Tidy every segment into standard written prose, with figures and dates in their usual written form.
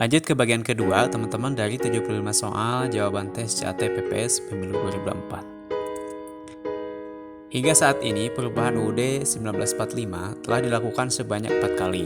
Lanjut ke bagian kedua, teman-teman, dari 75 soal jawaban tes CAT PPS Pemilu 2024. Hingga saat ini, perubahan UUD 1945 telah dilakukan sebanyak 4 kali.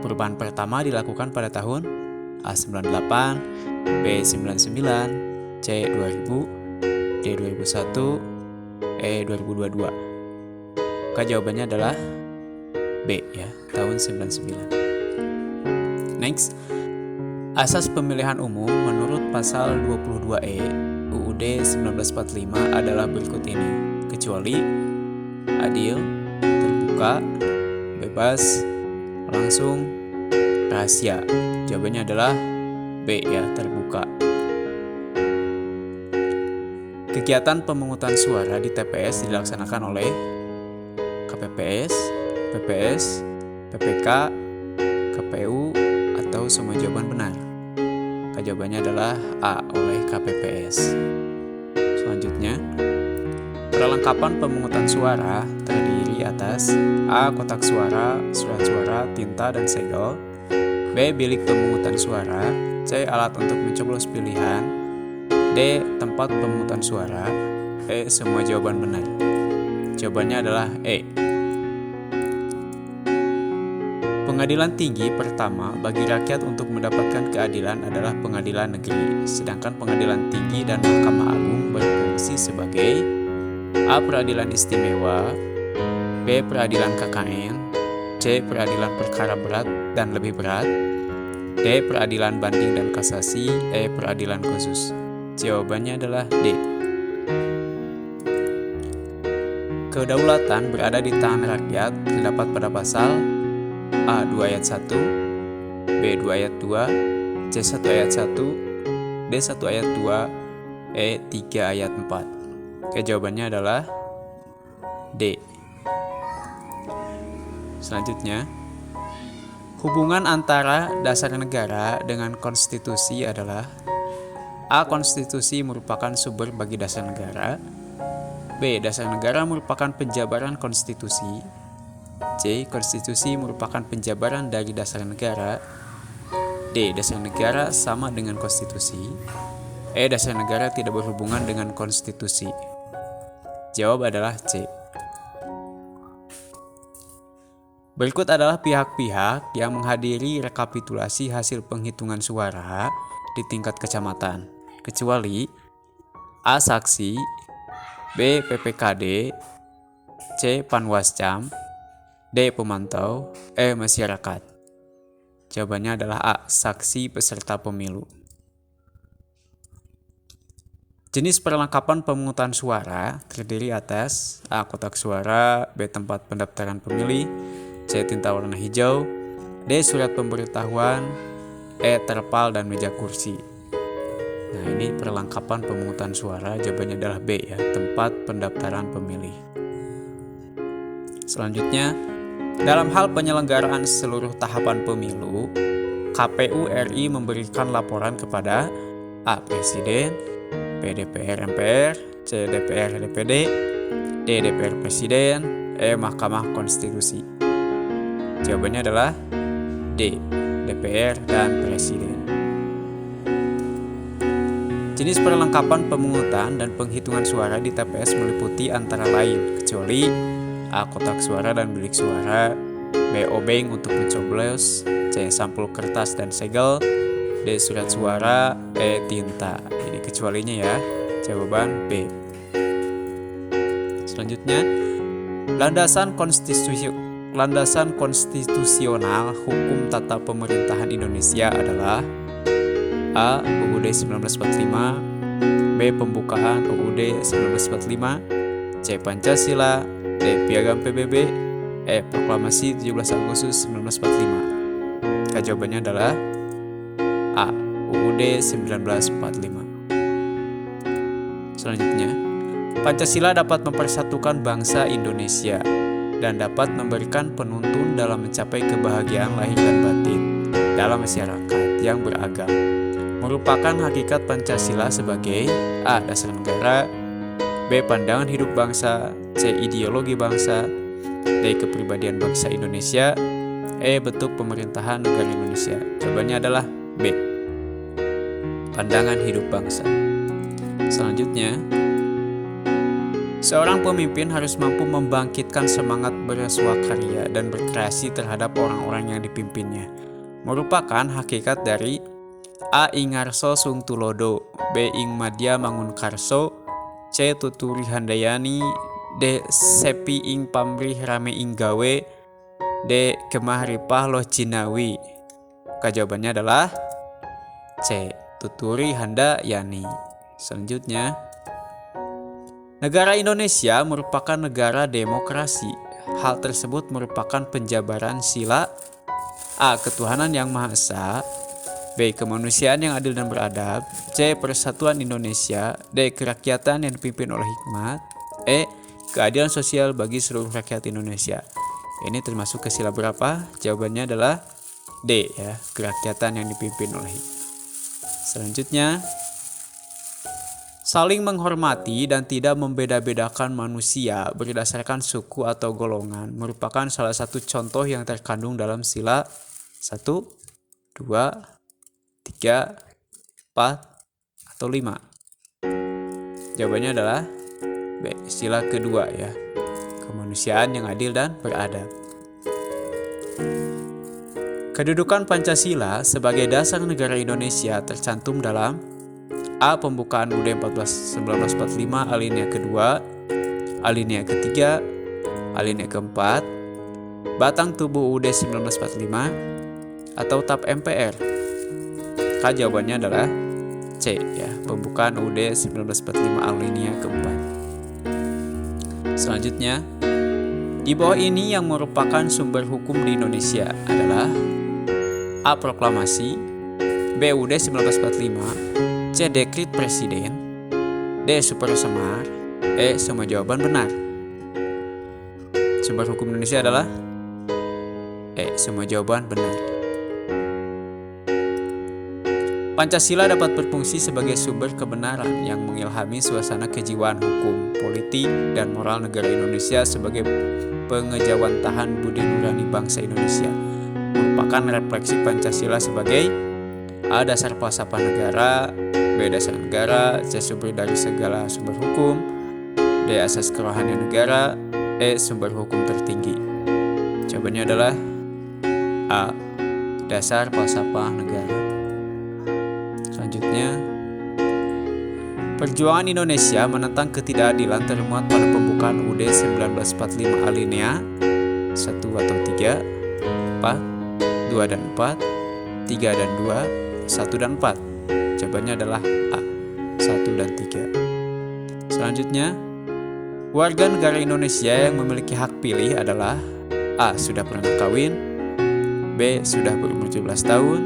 Perubahan pertama dilakukan pada tahun A98, B99, C2000, D2001, E2022. Maka jawabannya adalah B ya, tahun 99. Next. Asas pemilihan umum menurut pasal 22E UUD 1945 adalah berikut ini, kecuali adil, terbuka, bebas, langsung, rahasia. Jawabannya adalah B ya, terbuka. Kegiatan pemungutan suara di TPS dilaksanakan oleh KPPS, PPS, PPK, KPU, atau semua jawaban benar. Jawabannya adalah A, oleh KPPS. Selanjutnya, perlengkapan pemungutan suara terdiri atas A, kotak suara, surat suara, tinta, dan segel, B, bilik pemungutan suara, C, alat untuk mencoblos pilihan, D, tempat pemungutan suara, E, semua jawaban benar. Jawabannya adalah E. Pengadilan tinggi pertama bagi rakyat untuk mendapatkan keadilan adalah pengadilan negeri, sedangkan pengadilan tinggi dan Mahkamah Agung berfungsi sebagai A, peradilan istimewa, B, peradilan KKN, C, peradilan perkara berat dan lebih berat, D, peradilan banding dan kasasi, E, peradilan khusus. Jawabannya adalah D. Kedaulatan berada di tangan rakyat terdapat pada pasal A. 2 ayat 1, B. 2 ayat 2, C. 1 ayat 1, D. 1 ayat 2, E. 3 ayat 4. Oke, jawabannya adalah D. Selanjutnya, hubungan antara dasar negara dengan konstitusi adalah A. Konstitusi merupakan sumber bagi dasar negara, B. Dasar negara merupakan penjabaran konstitusi, C. Konstitusi merupakan penjabaran dari dasar negara, D. Dasar negara sama dengan konstitusi, E. Dasar negara tidak berhubungan dengan konstitusi. Jawab adalah C. Berikut adalah pihak-pihak yang menghadiri rekapitulasi hasil penghitungan suara di tingkat kecamatan, kecuali A. Saksi, B. PPKD, C. Panwascam, D. Pemantau, E. Masyarakat. Jawabannya adalah A. Saksi peserta pemilu. Jenis perlengkapan pemungutan suara terdiri atas A. Kotak suara, B. Tempat pendaftaran pemilih, C. Tinta warna hijau, D. Surat pemberitahuan, E. Terpal dan meja kursi. Nah, ini perlengkapan pemungutan suara. Jawabannya adalah B ya, tempat pendaftaran pemilih. Selanjutnya, dalam hal penyelenggaraan seluruh tahapan pemilu, KPU RI memberikan laporan kepada A. Presiden, B. DPR MPR, C. DPR DPD, D. DPR Presiden, E. Mahkamah Konstitusi. Jawabannya adalah D. DPR dan Presiden. Jenis perlengkapan pemungutan dan penghitungan suara di TPS meliputi antara lain, kecuali A. Kotak suara dan bilik suara, B. Obeng untuk mencoblos, C. Sampul kertas dan segel, D. Surat suara, E. Tinta. Ini kecualinya ya, jawaban B. Selanjutnya, landasan konstitusional hukum tata pemerintahan Indonesia adalah A. UUD 1945, B. Pembukaan UUD 1945, C. Pancasila, D. Piagam PBB, E. Proklamasi 17 Agustus 1945. Jawabannya adalah A. UUD 1945. Selanjutnya, Pancasila dapat mempersatukan bangsa Indonesia dan dapat memberikan penuntun dalam mencapai kebahagiaan lahir dan batin dalam masyarakat yang beragam. Merupakan hakikat Pancasila sebagai A. Dasar negara, B. Pandangan hidup bangsa, C. Ideologi bangsa, D. Kepribadian bangsa Indonesia, E. Bentuk pemerintahan negara Indonesia. Jawabannya adalah B. pandangan hidup bangsa. Selanjutnya, seorang pemimpin harus mampu membangkitkan semangat berswakarya dan berkreasi terhadap orang-orang yang dipimpinnya. Merupakan hakikat dari A. Ingarso sung tulodo, B. Ing madya mangun karso, C. Tuturi handayani, D. Sepi ing pamrih rame ing gawe, D. Kemah ripah loh jinawi. Jawabannya adalah C. Tuturi handayani. Selanjutnya, negara Indonesia merupakan negara demokrasi. Hal tersebut merupakan penjabaran sila A. Ketuhanan yang Maha Esa, B. Kemanusiaan yang adil dan beradab, C. Persatuan Indonesia, D. Kerakyatan yang dipimpin oleh hikmat, E. Keadilan sosial bagi seluruh rakyat Indonesia. Ini termasuk ke sila berapa? Jawabannya adalah D ya, kerakyatan yang dipimpin oleh hikmat. Selanjutnya, saling menghormati dan tidak membeda-bedakan manusia berdasarkan suku atau golongan merupakan salah satu contoh yang terkandung dalam sila 1, 2, 3, 4, atau 5. Jawabannya adalah B, sila kedua ya, kemanusiaan yang adil dan beradab. Kedudukan Pancasila sebagai dasar negara Indonesia tercantum dalam A. Pembukaan UUD 1945 alinea kedua, alinea ketiga, alinea keempat, batang tubuh UUD 1945, atau TAP MPR. Jawabannya adalah C ya, pembukaan UUD 1945 alinea keempat. Selanjutnya, di bawah ini yang merupakan sumber hukum di Indonesia adalah A. Proklamasi, B. UUD 1945, C. Dekrit Presiden, D. Super Semar, E. Semua jawaban benar. Sumber hukum Indonesia adalah E. Semua jawaban benar. Pancasila dapat berfungsi sebagai sumber kebenaran yang mengilhami suasana kejiwaan hukum, politik, dan moral negara Indonesia sebagai pengejawantahan budi nurani bangsa Indonesia. Merupakan refleksi Pancasila sebagai A. Dasar falsafah negara, B. Dasar negara, C. Sumber dari segala sumber hukum, D. Asas kerohanian negara, E. Sumber hukum tertinggi. Jawabannya adalah A. Dasar falsafah negara. Selanjutnya, perjuangan Indonesia menentang ketidakadilan termuat pada pembukaan UUD 1945 alinea 1 atau 3, 4, 2 dan 4, 3 dan 2, 1 dan 4. Jawabannya adalah A, 1 dan 3. Selanjutnya, warga negara Indonesia yang memiliki hak pilih adalah A. Sudah pernah kawin, B. Sudah berumur 17 tahun,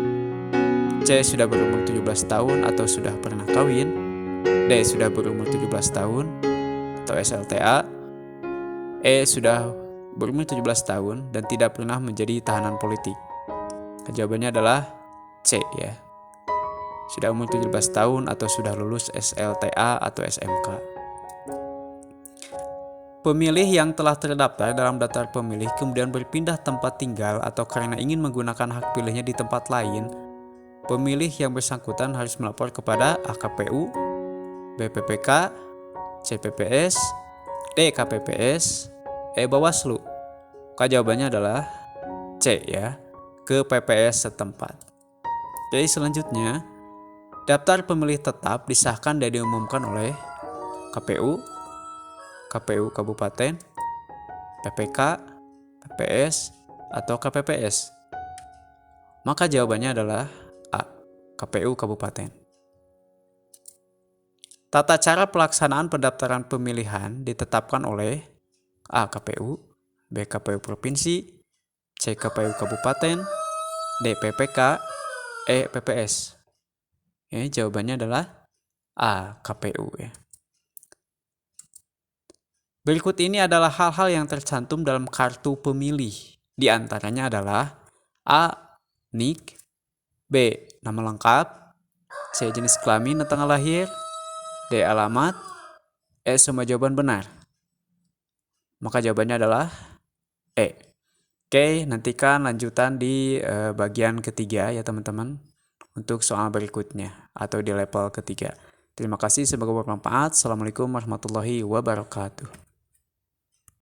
C. Sudah berumur 17 tahun atau sudah pernah kawin, D. Sudah berumur 17 tahun atau SLTA, E. Sudah berumur 17 tahun dan tidak pernah menjadi tahanan politik. Jawabannya adalah C ya, sudah umur 17 tahun atau sudah lulus SLTA atau SMK. Pemilih yang telah terdaftar dalam daftar pemilih kemudian berpindah tempat tinggal atau karena ingin menggunakan hak pilihnya di tempat lain, pemilih yang bersangkutan harus melapor kepada A. KPU, B. PPK, C. PPS, D. KPPS, E. Bawaslu. Jawabannya adalah C ya, ke PPS setempat. Jadi selanjutnya, daftar pemilih tetap disahkan dan diumumkan oleh KPU, KPU Kabupaten, PPK, PPS, atau KPPS. Maka jawabannya adalah A. KPU Kabupaten. Tata cara pelaksanaan pendaftaran pemilihan ditetapkan oleh A. KPU, B. KPU Provinsi, C. KPU Kabupaten, D. PPK, E. PPS. Jawabannya adalah A. KPU ya. Berikut ini adalah hal-hal yang tercantum dalam kartu pemilih. Di antaranya adalah A. NIK, B. Nama lengkap, C. Jenis kelamin dan tanggal lahir, D. Alamat, E. Semua jawaban benar. Maka jawabannya adalah E. Oke, nantikan lanjutan di bagian ketiga ya teman-teman. untuk soal berikutnya atau di level ketiga. Terima kasih, semoga bermanfaat. Assalamualaikum warahmatullahi wabarakatuh.